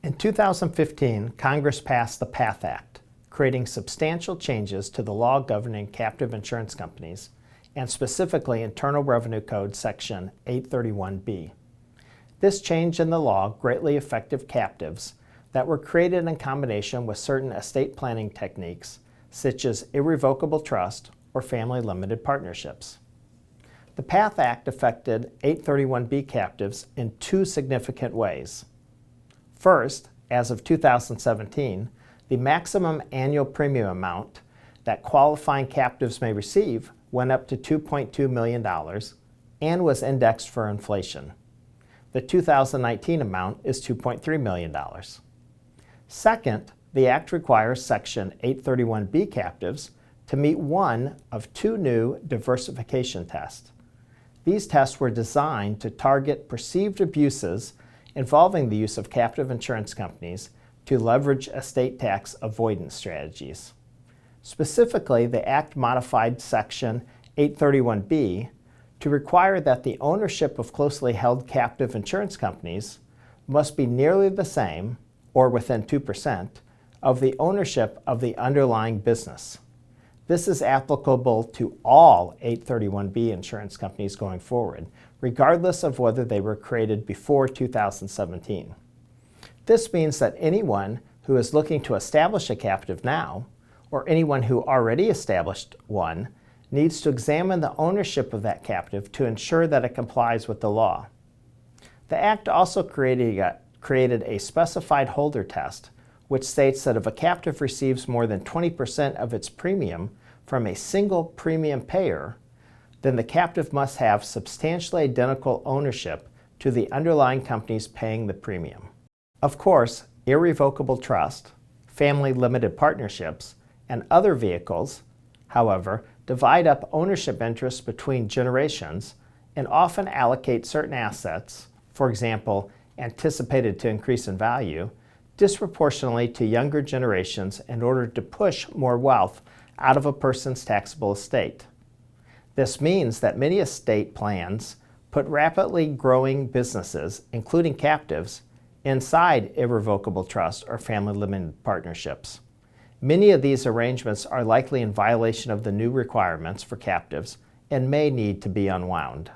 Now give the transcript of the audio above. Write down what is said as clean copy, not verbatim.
In 2015, Congress passed the PATH Act, creating substantial changes to the law governing captive insurance companies, and specifically Internal Revenue Code Section 831B. This change in the law greatly affected captives that were created in combination with certain estate planning techniques, such as irrevocable trust or family limited partnerships. The PATH Act affected 831B captives in two significant ways. First, as of 2017, the maximum annual premium amount that qualifying captives may receive went up to $2.2 million and was indexed for inflation. The 2019 amount is $2.3 million. Second, the Act requires Section 831B captives to meet one of two new diversification tests. These tests were designed to target perceived abuses involving the use of captive insurance companies to leverage estate tax avoidance strategies. Specifically, the Act modified Section 831B to require that the ownership of closely held captive insurance companies must be nearly the same, or within 2%, of the ownership of the underlying business. This is applicable to all 831B insurance companies going forward, regardless of whether they were created before 2017. This means that anyone who is looking to establish a captive now, or anyone who already established one, needs to examine the ownership of that captive to ensure that it complies with the law. The Act also created a specified holder test, which states that if a captive receives more than 20% of its premium from a single premium payer, then the captive must have substantially identical ownership to the underlying companies paying the premium. Of course, irrevocable trust, family limited partnerships, and other vehicles, however, divide up ownership interests between generations and often allocate certain assets, for example, anticipated to increase in value, disproportionately to younger generations in order to push more wealth out of a person's taxable estate. This means that many estate plans put rapidly growing businesses, including captives, inside irrevocable trust or family limited partnerships. Many of these arrangements are likely in violation of the new requirements for captives and may need to be unwound.